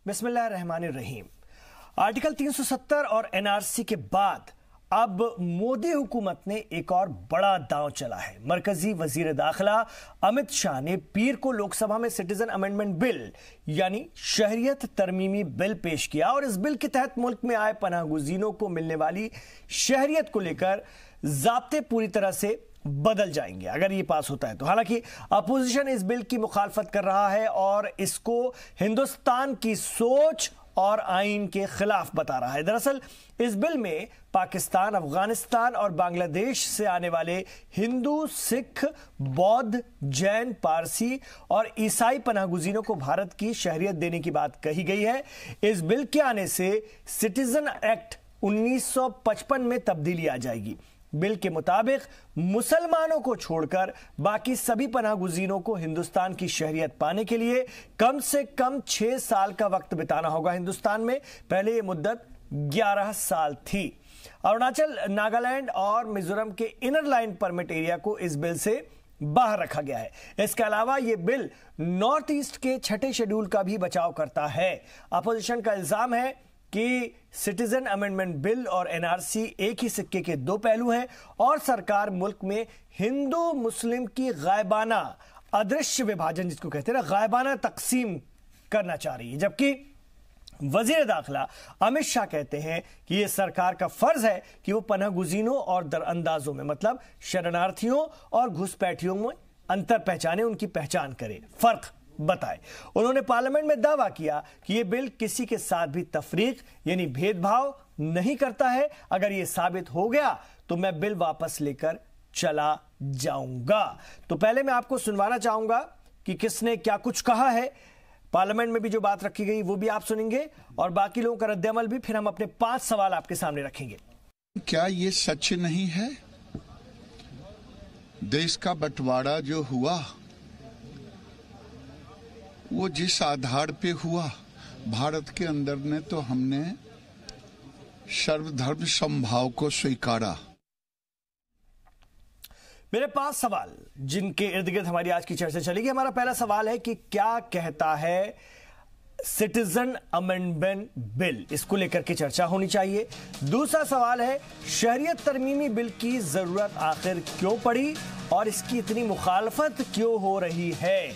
बिस्मिल्लाहिर्रहमानिर्रहीम। आर्टिकल 370 और एनआरसी के बाद अब मोदी हुकूमत ने एक और बड़ा दांव चला है। मरकजी वजीर दाखिला अमित शाह ने पीर को लोकसभा में सिटीजन अमेंडमेंट बिल यानी शहरियत तरमीमी बिल पेश किया और इस बिल के तहत मुल्क में आए पनाहगुज़ीनों को मिलने वाली शहरियत को लेकर ज़ाब्ते पूरी तरह से बदल जाएंगे अगर ये पास होता है तो। हालांकि अपोजिशन इस बिल की मुखालफत कर रहा है और इसको हिंदुस्तान की सोच और आइन के खिलाफ बता रहा है। दरअसल इस बिल में पाकिस्तान, अफगानिस्तान और बांग्लादेश से आने वाले हिंदू, सिख, बौद्ध, जैन, पारसी और ईसाई पनाहगुज़ीनों को भारत की शहरियत देने की बात कही गई है। इस बिल के आने से सिटीजन एक्ट 1955 में तब्दीली आ जाएगी। बिल के मुताबिक मुसलमानों को छोड़कर बाकी सभी पनाहगुज़ीनों को हिंदुस्तान की शहरियत पाने के लिए कम से कम 6 साल का वक्त बिताना होगा हिंदुस्तान में। पहले यह मुद्दत 11 साल थी। अरुणाचल, नागालैंड और मिजोरम के इनर लाइन परमिट एरिया को इस बिल से बाहर रखा गया है। इसके अलावा यह बिल नॉर्थ ईस्ट के 6ठे शेड्यूल का भी बचाव करता है। अपोजिशन का इल्जाम है कि सिटीजन अमेंडमेंट बिल और एनआरसी एक ही सिक्के के दो पहलू हैं और सरकार मुल्क में हिंदू मुस्लिम की गायबाना अदृश्य विभाजन, जिसको कहते हैं ना, गायबाना तकसीम करना चाह रही है। जबकि वजीर दाखिला अमित शाह कहते हैं कि यह सरकार का फर्ज है कि वो पनाहगुज़ीनों और दरअंदाजों में, मतलब शरणार्थियों और घुसपैठियों में अंतर पहचाने, उनकी पहचान करे, फर्क बताए। उन्होंने पार्लियामेंट में दावा किया कि यह बिल किसी के साथ भी तफरीक यानी भेदभाव नहीं करता है। अगर यह साबित हो गया तो मैं बिल वापस लेकर चला जाऊंगा। तो पहले मैं आपको सुनवाना चाहूंगा कि किसने क्या कुछ कहा है। पार्लियामेंट में भी जो बात रखी गई वो भी आप सुनेंगे और बाकी लोगों का रद्द-ए-अमल भी। फिर हम अपने 5 सवाल आपके सामने रखेंगे। क्या ये सच नहीं है? देश का बंटवारा जो हुआ वो जिस आधार पे हुआ, भारत के अंदर ने तो हमने सर्वधर्म समभाव को स्वीकारा। मेरे 5 सवाल जिनके इर्द गिर्द हमारी आज की चर्चा चलेगी। हमारा पहला सवाल है कि क्या कहता है सिटीजन अमेंडमेंट बिल, इसको लेकर के चर्चा होनी चाहिए। दूसरा सवाल है शहरियत तरमीमी बिल की जरूरत आखिर क्यों पड़ी और इसकी इतनी मुखालफत क्यों हो रही है।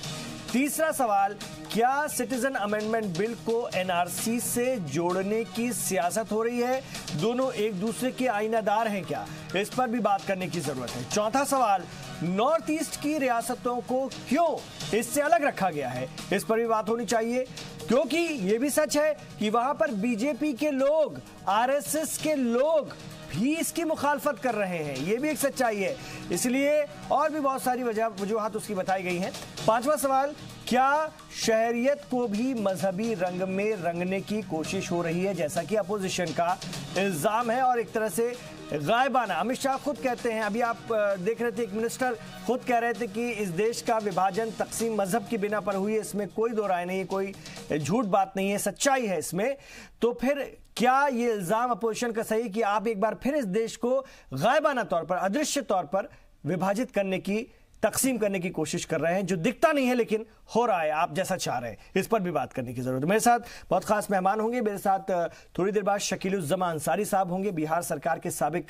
तीसरा सवाल, क्या सिटीजन अमेंडमेंट बिल को एनआरसी से जोड़ने की सियासत हो रही है, दोनों एक दूसरे के आईनादार हैं क्या, इस पर भी बात करने की जरूरत है। चौथा सवाल, नॉर्थ ईस्ट की रियासतों को क्यों इससे अलग रखा गया है, इस पर भी बात होनी चाहिए, क्योंकि यह भी सच है कि वहां पर बीजेपी के लोग, आरएसएस के लोग भी इसकी मुखालफत कर रहे हैं, यह भी एक सच्चाई है। इसलिए और भी बहुत सारी वजूहात उसकी बताई गई हैं। पांचवा सवाल, क्या शहरियत को भी मजहबी रंग में रंगने की कोशिश हो रही है, जैसा कि अपोजिशन का इल्जाम है और एक तरह से गायबाना। अमित शाह खुद कहते हैं, अभी आप देख रहे थे, एक मिनिस्टर खुद कह रहे थे कि इस देश का विभाजन तकसीम मजहब की बिना पर हुई है, इसमें कोई दो राय नहीं है, कोई झूठ बात नहीं है, सच्चाई है इसमें। तो फिर क्या ये इल्जाम अपोजिशन का सही कि आप एक बार फिर इस देश को गायबाना तौर पर, अदृश्य तौर पर विभाजित करने की, तकसीम करने की कोशिश कर रहे हैं, जो दिखता नहीं है लेकिन हो रहा है आप जैसा चाह रहे हैं, इस पर भी बात करने की जरूरत है। मेरे साथ बहुत खास मेहमान होंगे। मेरे साथ थोड़ी देर बाद शकीलुज़्ज़मा अंसारी साहब होंगे, बिहार सरकार के साबिक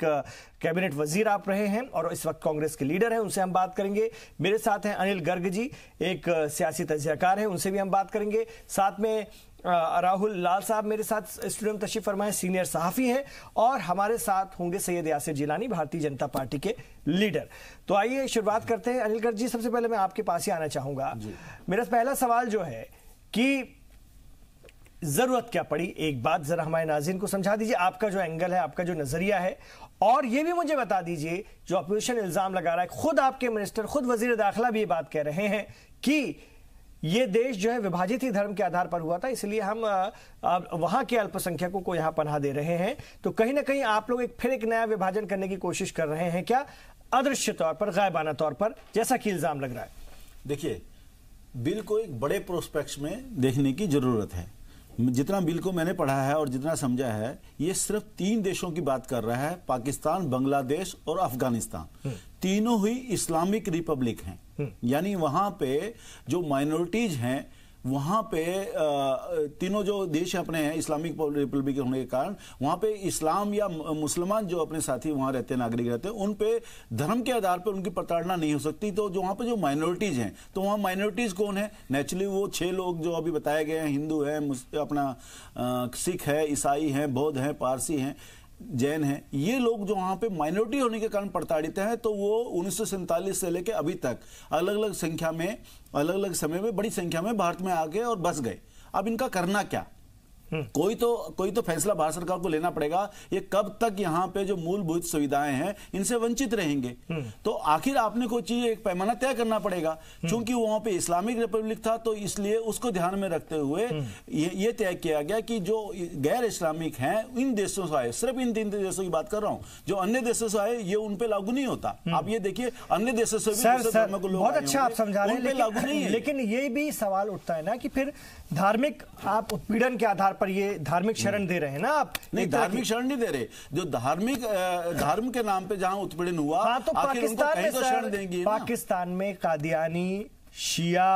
कैबिनेट वजीर आप रहे हैं और इस वक्त कांग्रेस के लीडर हैं, उनसे हम बात करेंगे। मेरे साथ हैं अनिल गर्ग जी, एक सियासी तज्ज़ियाकार हैं, उनसे भी हम बात करेंगे। साथ में राहुल लाल साहब मेरे साथ स्टूडियो में तशरीफ फरमाए, सीनियर सहाफ़ी हैं। और हमारे साथ होंगे सैयद यासिर जिलानी, भारतीय जनता पार्टी के लीडर। तो आइए शुरुआत करते हैं। अनिल गर्ग जी, सबसे पहले मैं आपके पास ही आना चाहूंगा। मेरा पहला सवाल जो है कि जरूरत क्या पड़ी, एक बात जरा हमारे नाज़रीन को समझा दीजिए, आपका जो एंगल है, आपका जो नजरिया है, और ये भी मुझे बता दीजिए जो अपोजिशन इल्जाम लगा रहा है, खुद आपके मिनिस्टर, खुद वजीर दाखिला भी ये बात कह रहे हैं कि ये देश जो है विभाजित ही धर्म के आधार पर हुआ था, इसलिए हम वहां के अल्पसंख्यकों को यहां पनाह दे रहे हैं। तो कहीं ना कहीं आप लोग फिर एक नया विभाजन करने की कोशिश कर रहे हैं क्या, अदृश्य तौर पर, गायबाना तौर पर, जैसा कि इल्जाम लग रहा है। देखिए, बिल को एक बड़े प्रोस्पेक्ट में देखने की जरूरत है। जितना बिल को मैंने पढ़ा है और जितना समझा है, ये सिर्फ 3 देशों की बात कर रहा है, पाकिस्तान, बांग्लादेश और अफगानिस्तान। तीनों ही इस्लामिक रिपब्लिक हैं, यानी वहां पे जो माइनॉरिटीज हैं वहां पे तीनों जो देश अपने हैं इस्लामिक रिपब्लिक होने के कारण वहां पे इस्लाम या मुसलमान जो अपने साथी वहां रहते हैं, नागरिक रहते हैं, उन पे धर्म के आधार पर उनकी प्रताड़ना नहीं हो सकती। तो जो वहां पे जो माइनॉरिटीज हैं, तो वहां माइनॉरिटीज कौन है? नेचुरली वो 6 लोग जो अभी बताए गए हैं, हिंदू है, अपना सिख है, ईसाई है, बौद्ध है, पारसी हैं, जैन हैं। ये लोग जो वहां पे माइनॉरिटी होने के कारण प्रताड़ित हैं, तो वो 1947 से लेकर अभी तक अलग अलग संख्या में, अलग अलग समय में बड़ी संख्या में भारत में आ गए और बस गए। अब इनका करना क्या? कोई तो फैसला भारत सरकार को लेना पड़ेगा। ये कब तक यहाँ पे जो मूलभूत सुविधाएं हैं इनसे वंचित रहेंगे? तो आखिर आपने कोई चीज एक पैमाना तय करना पड़ेगा। क्योंकि वहां पे इस्लामिक रिपब्लिक था, तो इसलिए उसको ध्यान में रखते हुए ये तय किया गया कि जो गैर इस्लामिक हैं इन देशों से आए, सिर्फ इन 3 देशों की बात कर रहा हूं, जो अन्य देशों से आए ये उन पे लागू नहीं होता। आप ये देखिए अन्य देशों से भी धर्म को लोग बहुत अच्छा आप समझा रहे हैं, लागू नहीं है। लेकिन ये भी सवाल उठता है ना कि फिर धार्मिक आप उत्पीड़न के आधार पर ये धार्मिक शरण दे रहे हैं ना आप? नहीं, धार्मिक शरण नहीं दे रहे। जो धर्म के नाम पे जहां उत्पीड़न हुआ, हाँ, तो पाकिस्तान में शरण देंगे। पाकिस्तान में कादियानी, शिया,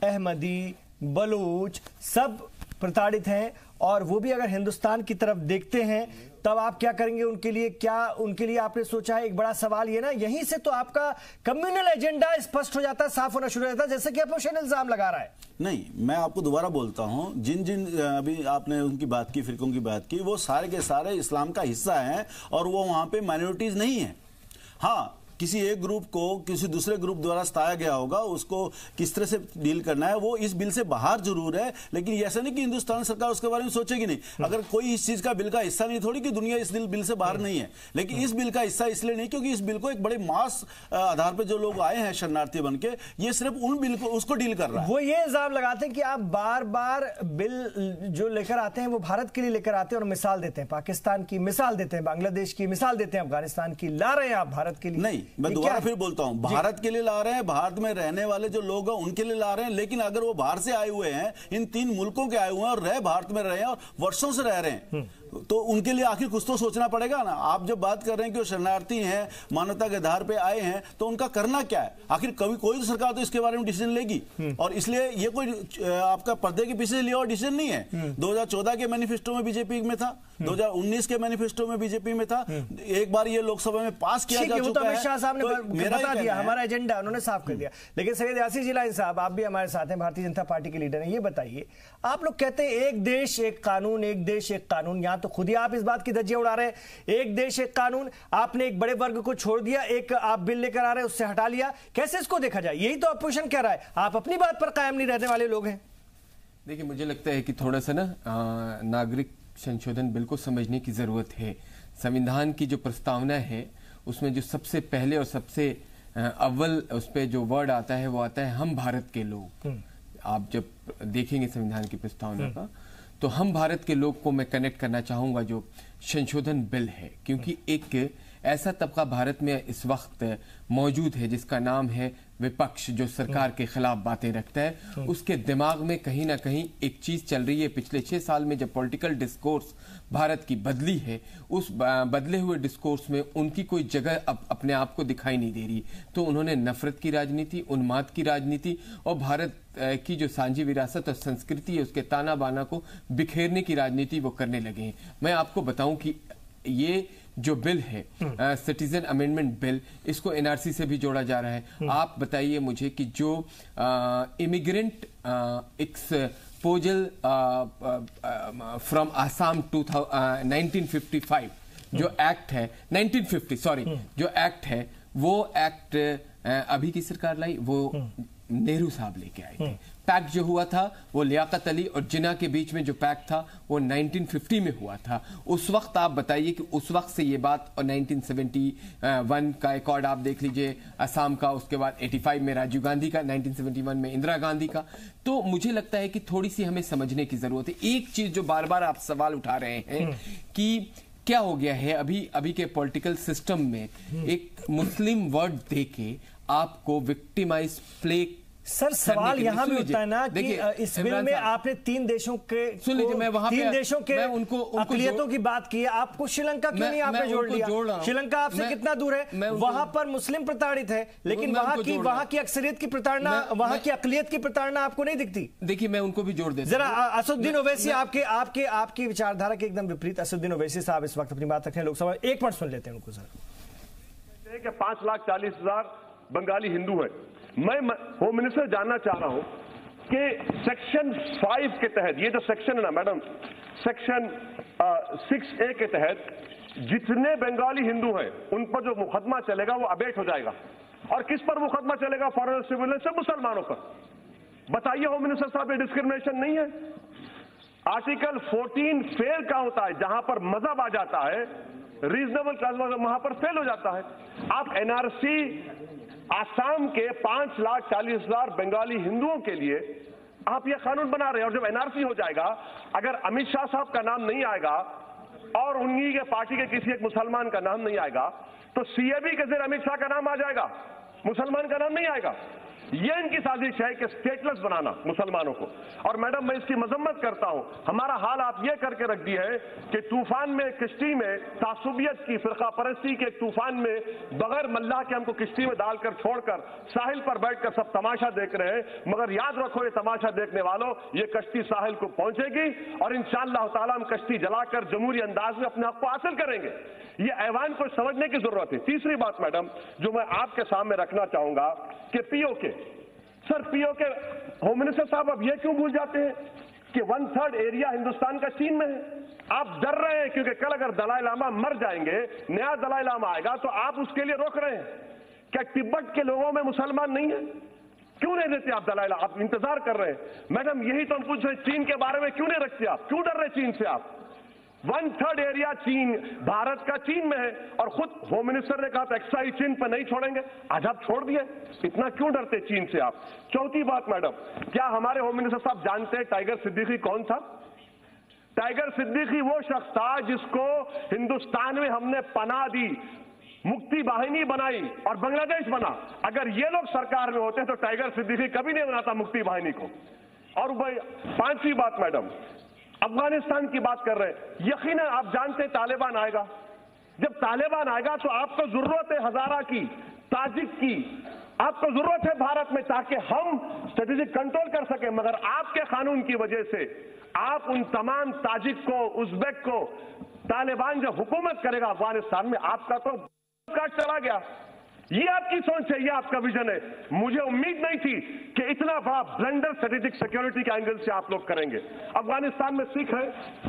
अहमदी, बलूच सब प्रताड़ित हैं, और वो भी अगर हिंदुस्तान की तरफ देखते हैं तब आप क्या करेंगे उनके लिए? क्या उनके लिए आपने सोचा है? एक बड़ा सवाल ये ना, यहीं से तो आपका कम्युनल एजेंडा स्पष्ट हो जाता है, साफ होना शुरू हो जाता है, जैसे कि अपोजिशन इल्जाम लगा रहा है। नहीं, मैं आपको दोबारा बोलता हूं, जिन अभी आपने उनकी बात की, फिरकों की बात की, वो सारे के सारे इस्लाम का हिस्सा हैं और वो वहां पे माइनॉरिटीज नहीं है। हाँ, किसी एक ग्रुप को किसी दूसरे ग्रुप द्वारा सताया गया होगा, उसको किस तरह से डील करना है वो इस बिल से बाहर जरूर है। लेकिन ऐसा नहीं कि हिंदुस्तान सरकार उसके बारे में सोचेगी नहीं। अगर कोई इस चीज का बिल का हिस्सा नहीं, थोड़ी कि दुनिया इस बिल से बाहर नहीं है, लेकिन इस बिल का हिस्सा इसलिए नहीं क्योंकि इस बिल को एक बड़े मास आधार पर जो लोग आए हैं शरणार्थी बनके, ये सिर्फ उन बिल को उसको डील कर रहा है। वो ये इल्जाम लगाते हैं कि आप बार बार बिल जो लेकर आते हैं वो भारत के लिए लेकर आते हैं और मिसाल देते हैं, पाकिस्तान की मिसाल देते हैं, बांग्लादेश की मिसाल देते हैं, अफगानिस्तान की ला रहे हैं आप भारत के लिए। नहीं, मैं दोबारा फिर बोलता हूं, भारत के लिए ला रहे हैं, भारत में रहने वाले जो लोग हैं उनके लिए ला रहे हैं। लेकिन अगर वो बाहर से आए हुए हैं, इन 3 मुल्कों के आए हुए हैं और भारत में रहे हैं और वर्षों से रह रहे हैं, तो उनके लिए आखिर कुछ तो सोचना पड़ेगा ना। आप जब बात कर रहे हैं कि वो शरणार्थी हैं, मानवता के आधार पे आए हैं, तो उनका करना क्या है? आखिर कभी कोई तो सरकार तो इसके बारे में डिसीजन लेगी। और इसलिए ये कोई आपका पर्दे के पीछे लिया हुआ डिसीजन नहीं है। 2014 के मैनिफेस्टो में बीजेपी में था, 2019 के मैनिफेस्टो में बीजेपी में था, एक बार ये लोकसभा में पास किया जा चुका है। अमित शाह साहब ने बता दिया, हमारा एजेंडा उन्होंने साफ कर दिया। लेकिन सैयद यासीर जिलानी साहब, आप भी हमारे साथ हैं, भारतीय जनता पार्टी के लीडर हैं, ये बताइए, आप लोग कहते हैं एक देश एक कानून, एक देश एक कानून, यहां तो खुद ही आप इस बात की धज्जियां उड़ा रहे हैं। एक देश एक कानून, आपने एक बड़े वर्ग को छोड़ दिया, एक आप बिल लेकर आ रहे हैं उससे हटा लिया, कैसे इसको देखा जाए? यही तो अपोजिशन कह रहा है, आप अपनी बात पर कायम नहीं रहने वाले लोग हैं। देखिए, मुझे लगता है कि थोड़ा सा ना नागरिक संशोधन बिल को समझने की जरूरत है। संविधान की जो प्रस्तावना है उसमें जो सबसे पहले और सबसे अव्वल उस पर जो वर्ड आता है वो आता है हम भारत के लोग। आप जब देखेंगे संविधान की प्रस्तावना का, तो हम भारत के लोग को मैं कनेक्ट करना चाहूंगा जो संशोधन बिल है, क्योंकि एक ऐसा तबका भारत में इस वक्त मौजूद है जिसका नाम है विपक्ष, जो सरकार के खिलाफ बातें रखता है। उसके दिमाग में कहीं ना कहीं एक चीज चल रही है। पिछले 6 साल में जब पॉलिटिकल डिस्कोर्स भारत की बदली है, उस बदले हुए डिस्कोर्स में उनकी कोई जगह अपने आप को दिखाई नहीं दे रही। तो उन्होंने नफरत की राजनीति, उन्माद की राजनीति और भारत की जो सांझी विरासत और संस्कृति है उसके ताना बाना को बिखेरने की राजनीति वो करने लगे हैं। मैं आपको बताऊं कि ये जो बिल है सिटीजन अमेंडमेंट बिल, इसको एनआरसी से भी जोड़ा जा रहा है। आप बताइए मुझे कि जो इमिग्रेंट एक्सपोजल फ्रॉम आसाम 1955 जो एक्ट है, 1950 सॉरी, जो एक्ट है वो एक्ट अभी की सरकार लाई, वो नेहरू साहब लेके आए थे। पैक्ट जो हुआ था वो लियाकत अली और जिन्ना के बीच में जो पैक्ट था वो 1950 में हुआ था। उस वक्त आप बताइए कि उस वक्त से ये बात, और 1971 का एकॉर्ड आप देख लीजिए असम का, उसके बाद 85 में राजीव गांधी का, 1971 में इंदिरा गांधी का। तो मुझे लगता है कि थोड़ी सी हमें समझने की जरूरत है। एक चीज जो बार बार आप सवाल उठा रहे हैं कि क्या हो गया है अभी के पॉलिटिकल सिस्टम में, एक मुस्लिम वर्ड देके आपको विक्टिमाइज प्ले सर सवाल यहाँ भी होता है ना कि इस बिल में आपने 3 देशों के सुन लीजिए, मैं वहां 3 देशों के उनको अक़लियतों की बात की है। आपको श्रीलंका क्यों नहीं आपने जोड़ लिया? श्रीलंका आपसे कितना दूर है? वहां पर मुस्लिम प्रताड़ित है, लेकिन वहां की अक्सरियत की प्रताड़ना, वहां की अक़लियत की प्रताड़ना आपको नहीं दिखती। देखिए, मैं उनको भी जोड़ देता हूं। जरा असदुद्दीन ओवैसी, आपकी विचारधारा के एकदम विपरीत असदुद्दीन ओवैसी साहब इस वक्त अपनी बात रख रहे हैं लोकसभा। एक मिनट सुन लेते हैं उनको सर। 5,40,000 बंगाली हिंदू है। मैं होम मिनिस्टर जानना चाह रहा हूं कि सेक्शन 5 के तहत, ये जो सेक्शन है ना मैडम, सेक्शन 6A के तहत जितने बंगाली हिंदू हैं उन पर जो मुकदमा चलेगा वो अबेट हो जाएगा। और किस पर मुकदमा चलेगा? फॉरेन सिविलियन से मुसलमानों पर। बताइए होम मिनिस्टर साहब, ये डिस्क्रिमिनेशन नहीं है? आर्टिकल 14 फेल का होता है, जहां पर मजहब आ जाता है, रीजनेबल क्लास वहां पर फेल हो जाता है। आप एनआरसी आसाम के 5,40,000 बंगाली हिंदुओं के लिए आप यह कानून बना रहे हैं। और जब एनआरसी हो जाएगा, अगर अमित शाह साहब का नाम नहीं आएगा और उन्हीं के पार्टी के किसी एक मुसलमान का नाम नहीं आएगा, तो सीएबी के जरिए अमित शाह का नाम आ जाएगा, मुसलमान का नाम नहीं आएगा। यह इनकी साजिश है कि स्टेटलेस बनाना मुसलमानों को। और मैडम, मैं इसकी मजम्मत करता हूं। हमारा हाल आप यह करके रख दी है कि तूफान में, किश्ती में तासुबियत की, फिरका परस्ती के तूफान में बगैर मल्लाह के हमको किश्ती में डालकर छोड़कर साहिल पर बैठकर सब तमाशा देख रहे हैं। मगर याद रखो, ये तमाशा देखने वालों, ये कश्ती साहिल को पहुंचेगी और इंशाअल्लाह ताला हम कश्ती जलाकर जमहूरी अंदाज में अपने हक को हासिल करेंगे। ये ऐवान को समझने की जरूरत है। तीसरी बात मैडम, जो मैं आपके सामने रखना चाहूंगा कि PoK, sir PoK, home minister साहब अब ये क्यों भूल जाते हैं कि 1/3 एरिया हिंदुस्तान का चीन में है? आप डर रहे हैं क्योंकि कल अगर दलाई लामा मर जाएंगे, नया दलाई लामा आएगा, तो आप उसके लिए रोक रहे हैं। क्या तिब्बत के लोगों में मुसलमान नहीं है? क्यों नहीं देते आप दलाई लामा? आप इंतजार कर रहे हैं। मैडम, यही तो हम पूछ रहे हैं, चीन के बारे में क्यों नहीं रखते आप? क्यों डर रहे चीन से आप? 1/3 एरिया चीन, भारत का चीन में है, और खुद होम मिनिस्टर ने कहा था एक्साइज चीन पर नहीं छोड़ेंगे। आज आप छोड़ दिए, इतना क्यों डरते चीन से आप? चौथी बात मैडम, क्या हमारे होम मिनिस्टर साहब जानते हैं टाइगर सिद्दीकी कौन था? टाइगर सिद्दीकी वो शख्स था जिसको हिंदुस्तान में हमने पनाह दी, मुक्ति वाहिनी बनाई और बांग्लादेश बना। अगर ये लोग सरकार में होते तो टाइगर सिद्दीकी कभी नहीं बनाता मुक्ति वाहिनी को। और भाई, 5वीं बात मैडम, अफगानिस्तान की बात कर रहे हैं। यकीनन आप जानते हैं तालिबान आएगा। जब तालिबान आएगा तो आपको जरूरत है हजारा की, ताजिक की, आपको जरूरत है भारत में, ताकि हम स्ट्रेटेजिक कंट्रोल कर सके। मगर आपके कानून की वजह से आप उन तमाम ताजिक को, उज्बेक को, तालिबान जब हुकूमत करेगा अफगानिस्तान में, आपका तो काट चला गया। ये आपकी सोच है, ये आपका विजन है। मुझे उम्मीद नहीं थी कि इतना बड़ा ब्लंडर स्ट्रेटेजिक सिक्योरिटी के एंगल से आप लोग करेंगे। अफगानिस्तान में सिख है,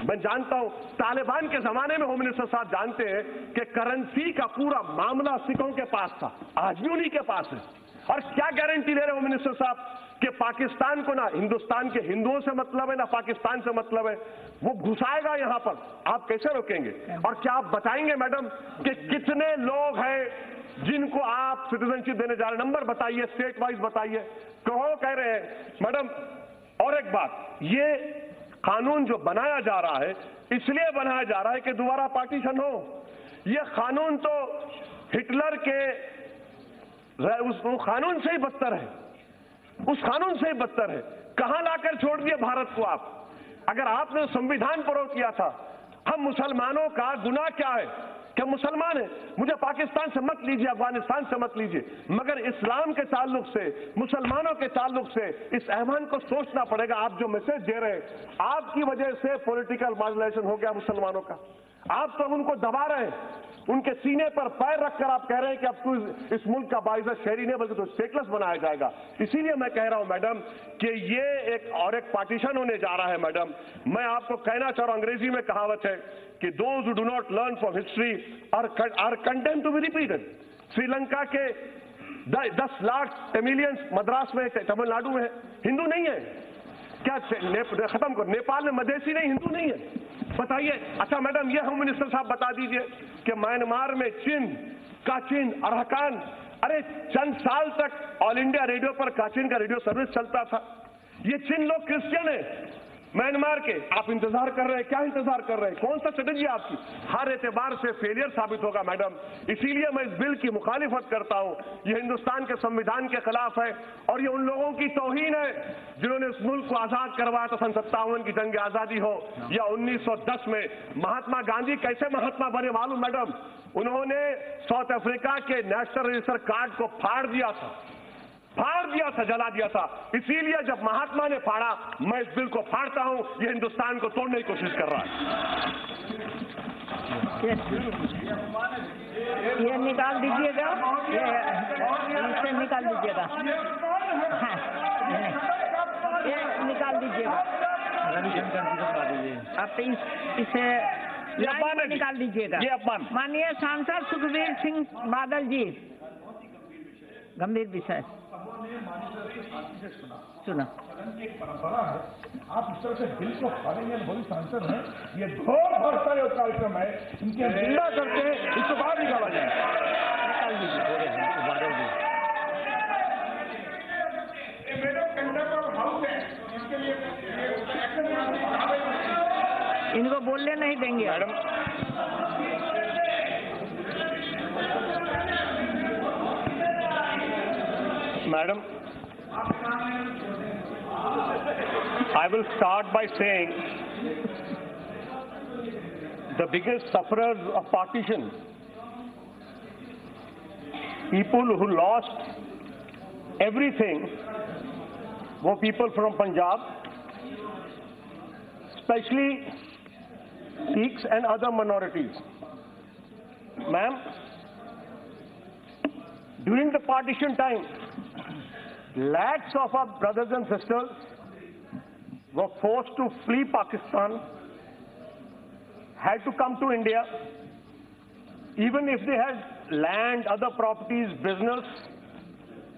मैं जानता हूं। तालिबान के जमाने में होम मिनिस्टर साहब जानते हैं कि करेंसी का पूरा मामला सिखों के पास था, आज भी उन्हीं के पास है। और क्या गारंटी ले रहे होम मिनिस्टर साहब कि पाकिस्तान को ना हिंदुस्तान के हिंदुओं से मतलब है, ना पाकिस्तान से मतलब है, वो घुसाएगा यहां पर, आप कैसे रोकेंगे? और क्या आप बताएंगे मैडम कि कितने लोग हैं जिनको आप सिटीजनशिप देने जा रहे हैं? नंबर बताइए, स्टेट वाइज बताइए, कहो कह रहे हैं मैडम। और एक बात, ये कानून जो बनाया जा रहा है इसलिए बनाया जा रहा है कि दोबारा पार्टीशन हो। ये कानून तो हिटलर के उस कानून से ही बदतर है, उस कानून से ही बदतर है। कहां लाकर छोड़ दिए भारत को आप? अगर आपने संविधान पर किया था, हम मुसलमानों का गुनाह क्या है कि मुसलमान है? मुझे पाकिस्तान से मत लीजिए, अफगानिस्तान से मत लीजिए, मगर इस्लाम के ताल्लुक से, मुसलमानों के ताल्लुक से इस ऐवान को सोचना पड़ेगा। आप जो मैसेज दे रहे हैं, आपकी वजह से पॉलिटिकल मार्जिनेशन हो गया मुसलमानों का। आप तो उनको दबा रहे हैं, उनके सीने पर पैर रखकर आप कह रहे हैं कि अब तो इस मुल्क का बाइज़त शहरी नहीं बल्कि तो स्टेटलेस बनाया जाएगा। इसीलिए मैं कह रहा हूं मैडम कि ये एक पार्टीशन होने जा रहा है। मैडम, मैं आपको कहना चाह रहा हूं, अंग्रेजी में कहावत है कि those who do not learn from history are condemned to be repeated. Sri Lanka के 10 लाख तमिलियंस मद्रास में, तमिलनाडु में हिंदू नहीं है क्या? खत्म करो, नेपाल में मधेसी नहीं, हिंदू नहीं है, बताइए। अच्छा मैडम, ये होम मिनिस्टर साहब बता दीजिए कि म्यांमार में चिन, काचिन, अरहकान, अरे चंद साल तक ऑल इंडिया रेडियो पर काचिन का रेडियो सर्विस चलता था। ये चिन लोग क्रिश्चियन है, म्यांमार के आप इंतजार कर रहे हैं, क्या इंतजार कर रहे हैं, कौन सा स्ट्रेटेजी आपकी? हर एतबार से फेलियर साबित होगा मैडम। इसीलिए मैं इस बिल की मुखालिफत करता हूं। ये हिंदुस्तान के संविधान के खिलाफ है और ये उन लोगों की तौहीन है जिन्होंने इस मुल्क को आजाद करवाया था। सन 57 की जंग आजादी हो या 1910 में। महात्मा गांधी कैसे महात्मा बने मालूम मैडम? उन्होंने साउथ अफ्रीका के नेशनल रजिस्टर कार्ड को फाड़ दिया था, जला दिया था। इसीलिए जब महात्मा ने फाड़ा, मैं इस बिल को फाड़ता हूं। ये हिंदुस्तान को तोड़ने की कोशिश कर रहा है। ये निकाल दीजिएगा, इसे निकाल दीजिएगा, हाँ, ये निकाल दीजिएगा। आप इसे निकाल दीजिएगा। माननीय सांसद सुखबीर सिंह बादल जी, गंभीर विषय सुना। आप इस तरह से बिल को फाड़ेंगे, बड़ी सांसद है, ये घोर भ्रष्टाचार कार्यक्रम है, इनके निंदा करके इसको बाहर निकाला जाए। निकाल दीजिए। इनको बोलने नहीं देंगे madam. I will start by saying the biggest sufferers of partition, people who lost everything, were people from Punjab, especially Sikhs and other minorities. Ma'am, during the partition time, lakhs of our brothers and sisters were forced to flee Pakistan, had to come to India. Even if they had land, other properties, business,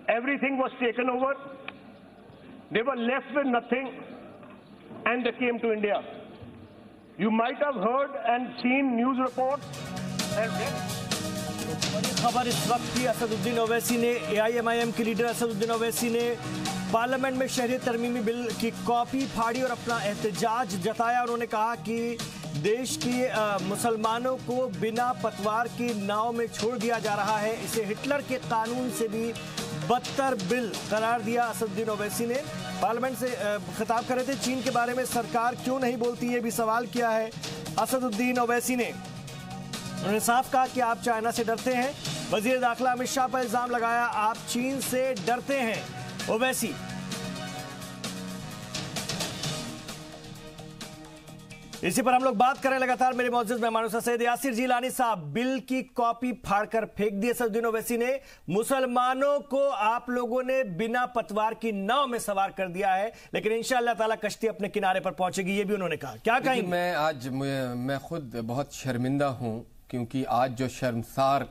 everything was taken over. They were left with nothing and they came to India. You might have heard and seen news reports and read. बड़ी खबर इस वक्त की, असदुद्दीन ओवैसी ने, AIMIM के leader Asaduddin Owaisi ने parliament में शहरियत तरमीमी bill की कॉपी फाड़ी और अपना एहतजाज जताया। उन्होंने कहा कि देश की मुसलमानों को बिना पतवार की नाव में छोड़ दिया जा रहा है। इसे हिटलर के कानून से भी बदतर बिल करार दिया असदुद्दीन ओवैसी ने। पार्लियामेंट से खिताब कर रहे थे। चीन के बारे में सरकार क्यों नहीं बोलती, ये भी सवाल किया है असदुद्दीन ओवैसी ने। उन्होंने साफ कहा कि आप चाइना से डरते हैं। वजीर दाखिला अमित शाह पर इल्जाम लगाया, आप चीन से डरते हैं। ओवैसी इसी पर हम लोग बात करें लगातार। मेरे मौजूद मेहमानों से सैयद यासिर जिलानी साहब, बिल की कॉपी फाड़कर फेंक दी असदुद्दीन ओवैसी ने। मुसलमानों को आप लोगों ने बिना पतवार की नाव में सवार कर दिया है, लेकिन इंशाअल्लाह ताला कश्ती अपने किनारे पर पहुंचेगी, ये भी उन्होंने कहा। क्या कहेंगे? मैं खुद बहुत शर्मिंदा हूं, क्योंकि आज जो शर्मसार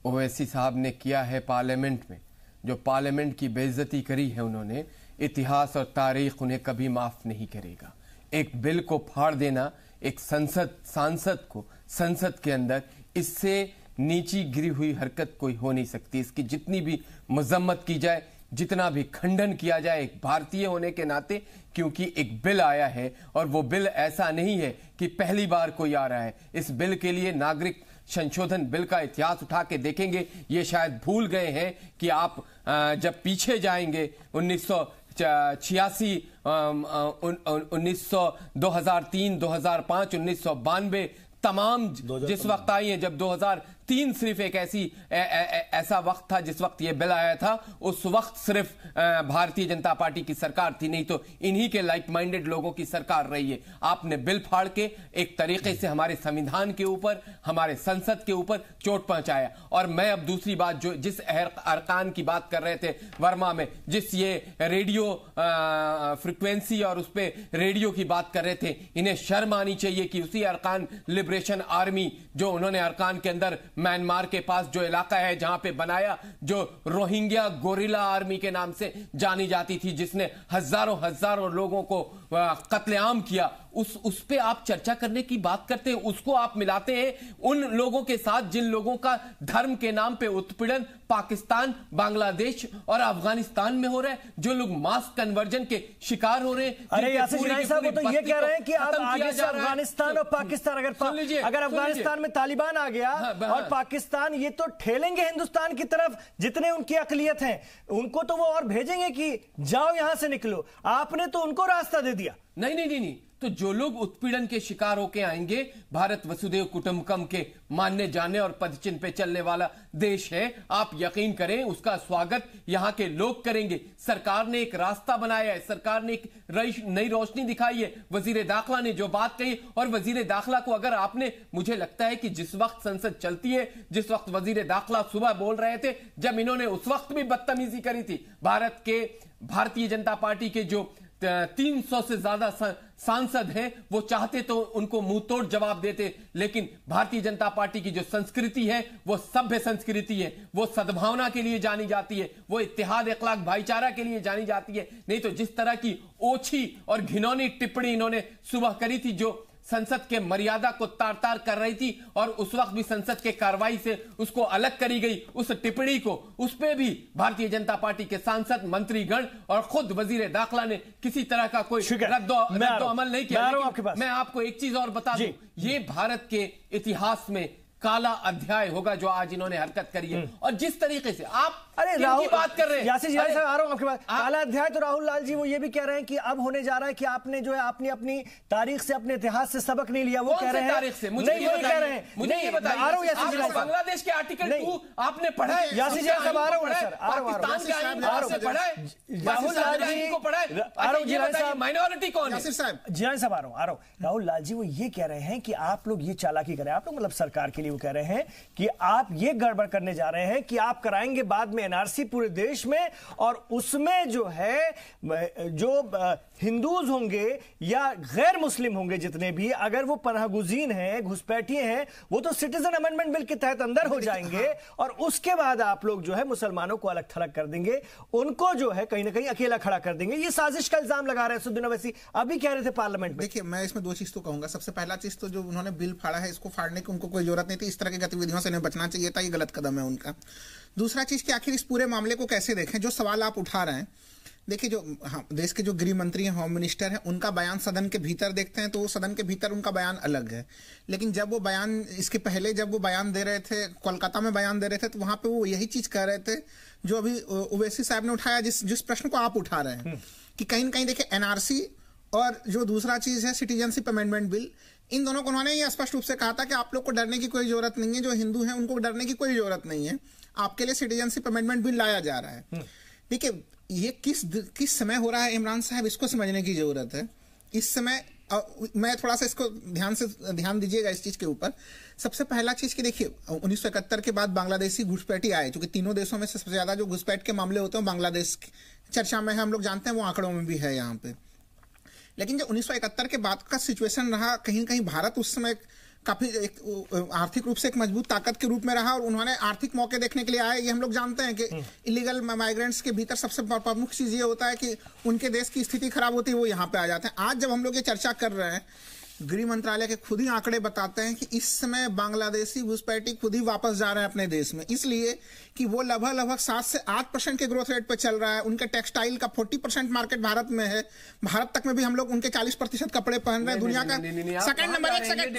ओवैसी साहब ने किया है पार्लियामेंट में, जो पार्लियामेंट की बेइज्जती करी है उन्होंने, इतिहास और तारीख उन्हें कभी माफ नहीं करेगा। एक बिल को फाड़ देना, एक सांसद को संसद के अंदर, इससे नीची गिरी हुई हरकत कोई हो नहीं सकती। इसकी जितनी भी मजम्मत की जाए, जितना भी खंडन किया जाए एक भारतीय होने के नाते, क्योंकि एक बिल आया है और वो बिल ऐसा नहीं है कि पहली बार कोई आ रहा है। इस बिल के लिए नागरिक संशोधन बिल का इतिहास उठा के देखेंगे, ये शायद भूल गए हैं कि आप जब पीछे जाएंगे 1986, 2003, 2005, 1992 तमाम जिस वक्त आई है, जब 2003 सिर्फ एक ऐसा वक्त था जिस वक्त ये बिल आया था, उस वक्त सिर्फ भारतीय जनता पार्टी की सरकार थी, नहीं तो इन्हीं के लाइक माइंडेड लोगों की सरकार रही है। आपने बिल फाड़ के एक तरीके से हमारे संविधान के ऊपर, हमारे संसद के ऊपर चोट पहुंचाया। और मैं अब दूसरी बात, जो जिस अरकान की बात कर रहे थे वर्मा में, जिस ये रेडियो फ्रिक्वेंसी और उस पर रेडियो की बात कर रहे थे, इन्हें शर्म आनी चाहिए कि उसी अरकान लिबरेशन आर्मी जो उन्होंने अरकान के अंदर म्यांमार के पास जो इलाका है जहां पे बनाया, जो रोहिंग्या गोरिल्ला आर्मी के नाम से जानी जाती थी, जिसने हजारों लोगों को कत्लेआम किया, उस पे आप चर्चा करने की बात करते हैं, उसको आप मिलाते हैं उन लोगों के साथ जिन लोगों का धर्म के नाम पे उत्पीड़न पाकिस्तान, बांग्लादेश और अफगानिस्तान में हो रहा है, जो लोग मास कन्वर्जन के शिकार हो रहे हैं। अरे यासिर जिलानी साहब वो तो ये कह रहे हैं कि अब आगे से अफगानिस्तान और पाकिस्तान, अगर अफगानिस्तान में तालिबान आ गया और पाकिस्तान, ये तो ठेलेंगे हिंदुस्तान की तरफ, जितने उनकी अकलियत हैं उनको तो वो और भेजेंगे कि जाओ यहां से निकलो। आपने तो उनको रास्ता दे दिया। नहीं, तो जो लोग उत्पीड़न के शिकार होकर आएंगे, भारत वसुदेव कुटुंबकम के मानने जाने और पदचिन्ह पे चलने वाला देश है, आप यकीन करें उसका स्वागत यहां के लोग करेंगे। सरकार ने एक रास्ता बनाया है, सरकार ने एक नई रोशनी दिखाई है। वजीर दाखिला ने जो बात कही, और वजीर दाखिला को अगर आपने, मुझे लगता है कि जिस वक्त संसद चलती है, जिस वक्त वजीर दाखिला सुबह बोल रहे थे, जब इन्होंने उस वक्त भी बदतमीजी करी थी, भारतीय जनता पार्टी के जो 300 से ज्यादा सांसद हैं, वो चाहते तो उनको मुंह तोड़ जवाब देते, लेकिन भारतीय जनता पार्टी की जो संस्कृति है वो सभ्य संस्कृति है, वो सद्भावना के लिए जानी जाती है, वो इत्तेहाद अखलाक भाईचारा के लिए जानी जाती है। नहीं तो जिस तरह की ओछी और घिनौनी टिप्पणी इन्होंने सुबह करी थी, जो संसद के मर्यादा को तार तार कर रही थी, और उस वक्त भी संसद के कार्रवाई से उसको अलग करी गई, उस टिप्पणी को, उस पे भी भारतीय जनता पार्टी के सांसद, मंत्रीगण और खुद वजीर दाखिला ने किसी तरह का कोई रद्दो अमल नहीं किया। मैं आपको एक चीज और बता दूं, ये भारत के इतिहास में काला अध्याय होगा जो आज इन्होंने हरकत करी है। और जिस तरीके से आप राहुल की बात कर रहे हैं, यासिर जिलानी साहब आ रहा हूं आपके पास, काला अध्याय, तो राहुल लाल जी वो ये भी कह रहे हैं कि अब होने जा रहा है कि आपने जो है आपने अपनी तारीख से, अपने इतिहास से सबक नहीं लिया। वो कह रहे हैं तारीख से, मुझे नहीं कह रहे हैं, मुझे ये बताइए, आ रहा हूं यासिर जिलानी साहब, बांग्लादेश के आर्टिकल 2 आपने पढ़ा है? यासिर जिलानी साहब आ रहा हूं सर, पाकिस्तान के आईन आपने पढ़ा है? राहुल लाल जी को पढ़ा है? आ रहा हूं जिलानी साहब, माइनॉरिटी कौन है? जिलानी साहब आ रहा हूं। राहुल लाल जी वो ये कह रहे हैं कि आप लोग ये चालाकी कर रहे हैं, आप लोग मतलब सरकार के लिए वो कह रहे हैं कि आप ये गड़बड़ करने जा रहे हैं कि आप कराएंगे बाद में एनआरसी पूरे देश में, और उसमें जो है जो हिंदूज होंगे या गैर मुस्लिम होंगे जितने भी, अगर वो पनाहगुज़ीन हैं, घुसपैठिए हैं, वो तो सिटीजन अमेंडमेंट बिल के तहत अंदर हो जाएंगे, और उसके बाद आप लोग जो है मुसलमानों को अलग थलग कर देंगे, उनको जो है कहीं ना कहीं अकेला खड़ा कर देंगे। ये साजिश का इल्जाम लगा रहे हैं सुद्दीन अवैसी, अभी कह रहे थे पार्लियामेंट में। देखिए, मैं इसमें दो चीज तो कहूंगा। सबसे पहला चीज तो जो उन्होंने बिल फाड़ा है, इसको फाड़ने की उनको कोई जरूरत नहीं थी, इस तरह की गतिविधियों से इन्हें बचना चाहिए था, ये गलत कदम है उनका। दूसरा चीज कि आखिर इस पूरे मामले को कैसे देखें, जो सवाल आप उठा रहे हैं। देखिए, जो देश के जो गृह मंत्री हैं, होम मिनिस्टर हैं, उनका बयान सदन के भीतर देखते हैं तो सदन के भीतर उनका बयान अलग है। लेकिन जब वो बयान, इसके पहले जब वो बयान दे रहे थे, कोलकाता में बयान दे रहे थे, तो वहां पे वो यही चीज कह रहे थे जो अभी ओवैसी साहब ने उठाया, जिस प्रश्न को आप उठा रहे हैं, कि कहीं ना कहीं देखिए एनआरसी और जो दूसरा चीज है सिटीजनशिप अमेंडमेंट बिल, इन दोनों को उन्होंने ये स्पष्ट रूप से कहा था कि आप लोग को डरने की कोई जरूरत नहीं है, जो हिंदू हैं उनको डरने की कोई जरूरत नहीं है, आपके लिए सिटीजनशिप अमेंडमेंट बिल लाया जा रहा है। देखिए, ये किस समय हो रहा है इमरान साहब, इसको समझने की जरूरत है। इस समय मैं थोड़ा सा इसको ध्यान दीजिएगा इस चीज के ऊपर। सबसे पहला चीज कि देखिए, 1971 के बाद बांग्लादेशी घुसपैठी आए, क्योंकि तीनों देशों में से सबसे ज्यादा जो घुसपैठ के मामले होते हैं बांग्लादेश चर्चा में है, हम लोग जानते हैं, वो आंकड़ों में भी है यहाँ पे। लेकिन जब 1971 के बाद का सिचुएशन रहा, कहीं ना कहीं भारत उस समय काफी आर्थिक रूप से एक मजबूत ताकत के रूप में रहा, और उन्होंने आर्थिक मौके देखने के लिए आए। ये हम लोग जानते हैं कि इलीगल माइग्रेंट्स के भीतर सबसे प्रमुख चीज ये होता है कि उनके देश की स्थिति खराब होती है, वो यहाँ पे आ जाते हैं। आज जब हम लोग ये चर्चा कर रहे हैं, गृह मंत्रालय के खुद ही आंकड़े बताते हैं कि इस समय बांग्लादेशी घुसपैठी खुद ही वापस जा रहे हैं अपने देश में, इसलिए कि वो लगभग 7 से 8% के ग्रोथ रेट पे चल रहा है। उनके टेक्सटाइल का 40% मार्केट भारत में है, भारत तक में भी हम लोग उनके 40% कपड़े पहन रहे हैं, दुनिया का सेकंड नंबर। एक सेकंड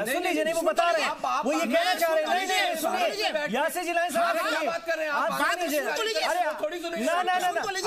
सुनिए, वो बता रहे हैं, वो ये कहना चाह रहे हैं। नहीं, सुनिए, यासिर जिलानी साहब बात कर रहे हैं, आप बात कीजिए। थोड़ी सुनिए ना,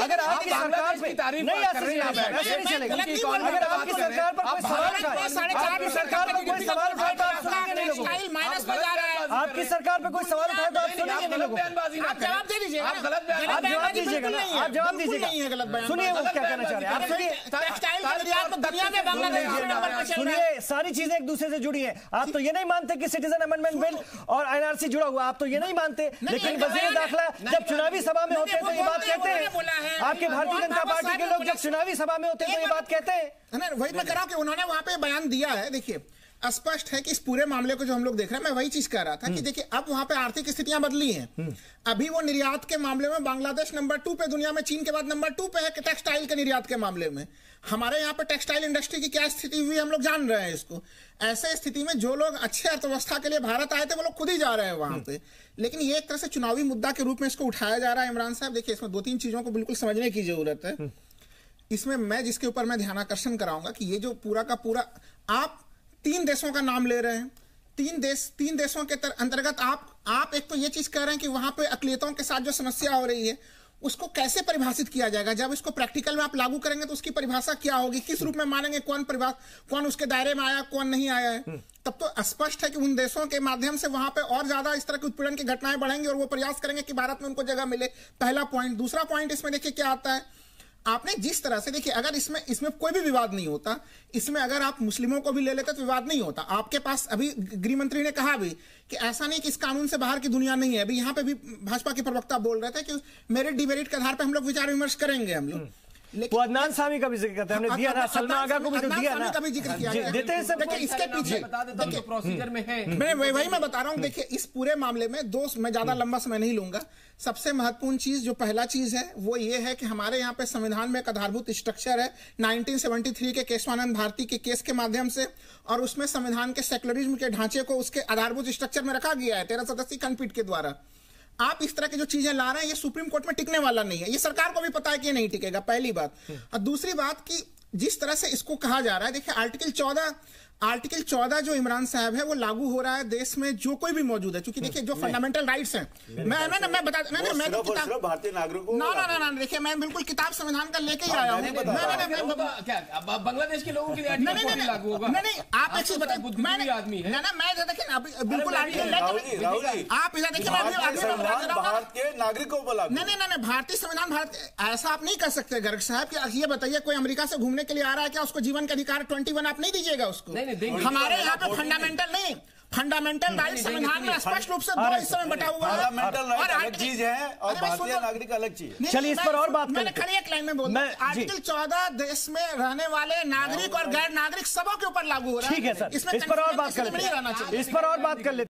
अगर आपकी सरकार पे तारीफ नहीं, कर रहे हैं, ऐसे नहीं चलेगा। अगर आपकी सरकार पर कोई सवाल उठाए, आपकी सरकार पर कोई सवाल उठाए तो आप सुनेंगे नहीं लोगों को। माइनस में जा रहा है। आपकी सरकार पर कोई सवाल उठाए तो आप सुनेंगे नहीं लोगों को। आप जवाब दे दीजिए, आप गलत बयान, आप जवाब दीजिएगा ना, आप जवाब दीजिएगा। सुनिए वो क्या कहना चाह रहे हैं आप, सुनिए। टेक्सटाइल का निर्यात तो दुनिया में बांग्लादेश नंबर पर चल रहा है। सुनिए, सारी चीजें एक दूसरे से जुड़ी हैं। आप तो ये नहीं मानते कि सिटीजन अमेंडमेंट बिल और एनआरसी जुड़ा हुआ, आप तो ये नहीं मानते, लेकिन वजीर दाखिला जब चुनावी सभा में होते हैं तो ये बात कहते हैं। आपके भारतीय जनता पार्टी के लोग जब चुनावी सभा में होते हैं तो ये बात कहते हैं। वही मैं कह रहा हूं कि उन्होंने वहां पे बयान दिया है। देखिए, स्पष्ट है कि इस पूरे मामले को जो हम लोग देख रहे हैं, मैं वही चीज कह रहा था कि देखिए अब वहां पे आर्थिक स्थितियां बदली हैं। अभी वो निर्यात के मामले में बांग्लादेश नंबर 2 पे दुनिया में, चीन के बाद नंबर 2 पे है कि टेक्सटाइल के निर्यात के मामले में। हमारे यहाँ पे टेक्सटाइल इंडस्ट्री की क्या स्थिति हुई हम लोग जान रहे हैं इसको। ऐसे स्थिति में जो लोग अच्छे अर्थव्यवस्था के लिए भारत आए थे वो लोग खुद ही जा रहे हैं वहां पे। लेकिन ये एक तरह से चुनावी मुद्दा के रूप में इसको उठाया जा रहा है। इमरान साहब देखिए, इसमें 2-3 चीजों को बिल्कुल समझने की जरूरत है। इसमें मैं जिसके ऊपर मैं ध्यानाकर्षण कराऊंगा कि ये जो पूरा का पूरा आप 3 देशों का नाम ले रहे हैं, 3 देशों के अंतर्गत आप एक तो ये चीज कह रहे हैं कि वहां पे अकलियतों के साथ जो समस्या हो रही है उसको कैसे परिभाषित किया जाएगा। जब इसको प्रैक्टिकल में आप लागू करेंगे तो उसकी परिभाषा क्या होगी, किस रूप में मानेंगे, कौन उसके दायरे में आया, कौन नहीं आया है। तब तो स्पष्ट है कि उन देशों के माध्यम से वहां पे और ज्यादा इस तरह की उत्पीड़न की घटनाएं बढ़ेंगी और वो प्रयास करेंगे कि भारत में उनको जगह मिले। पहला पॉइंट। दूसरा पॉइंट इसमें देखिए क्या आता है, आपने जिस तरह से देखिए, अगर इसमें कोई भी विवाद नहीं होता, इसमें अगर आप मुस्लिमों को भी ले लेते तो विवाद नहीं होता। आपके पास अभी गृह मंत्री ने कहा भी कि ऐसा नहीं कि इस कानून से बाहर की दुनिया नहीं है। अभी यहाँ पे भी भाजपा के प्रवक्ता बोल रहे थे कि मेरिट डिमेरिट के आधार पर हम लोग विचार विमर्श करेंगे हम लोग। वो अदनान सामी का भी जिक्र करते हैं, हमने दिया ना, सलमा आगा को भी तो दिया ना, का भी जिक्र किया देते हैं सब। देखिए इसके पीछे प्रोसीजर में है, मैं वही मैं बता रहा हूं। देखिए इस पूरे मामले में मैं ज्यादा लंबा समय नहीं लूंगा। सबसे महत्वपूर्ण चीज जो पहला चीज है वो ये है कि हमारे यहाँ पे संविधान में एक आधारभूत स्ट्रक्चर है 1973 के केशवानंद भारती के केस के माध्यम से, और उसमें संविधान के सेक्युलरिज्म के ढांचे को उसके आधारभूत स्ट्रक्चर में रखा गया है 13 सदस्यीय खंडपीठ के द्वारा। आप इस तरह की जो चीजें ला रहे हैं ये सुप्रीम कोर्ट में टिकने वाला नहीं है। ये सरकार को भी पता है कि ये नहीं टिकेगा, पहली बात। और दूसरी बात कि जिस तरह से इसको कहा जा रहा है, देखिए आर्टिकल 14 जो इमरान साहब है वो लागू हो रहा है देश में जो कोई भी मौजूद है, क्योंकि देखिए जो फंडामेंटल राइट्स हैं, मैं बता भारतीय नागरिकों ना देखिए मैं बिल्कुल किताब संविधान का लेके ही आया हूँ। बांग्लादेश के लोगों के लिए लागू होगा? नहीं, आप एक चीज बताइए, आदमी है मैं देखिए बिल्कुल आप इधर देखिए भारत के नागरिकों पर लागू। नहीं, भारतीय संविधान भारत ऐसा आप नहीं कर सकते गर्ग साहब कि ये बताइए कोई अमेरिका से घूमने के लिए आ रहा है क्या, उसको जीवन का अधिकार 21 आप नहीं दीजिएगा उसको? हमारे यहाँ पे फंडामेंटल राइट संविधान में स्पष्ट रूप से 2 हिस्सों में बटा हुआ है। फंडामेंटल राइट अलग चीज है और भारतीय नागरिक अलग चीज है। चलिए इस पर और बात मैंने खड़ी एक लाइन में बोला, आर्टिकल 14 देश में रहने वाले नागरिक और गैर नागरिक सबों के ऊपर लागू हो रहा है। ठीक है सर, इस पर और बात कर लेते हैं।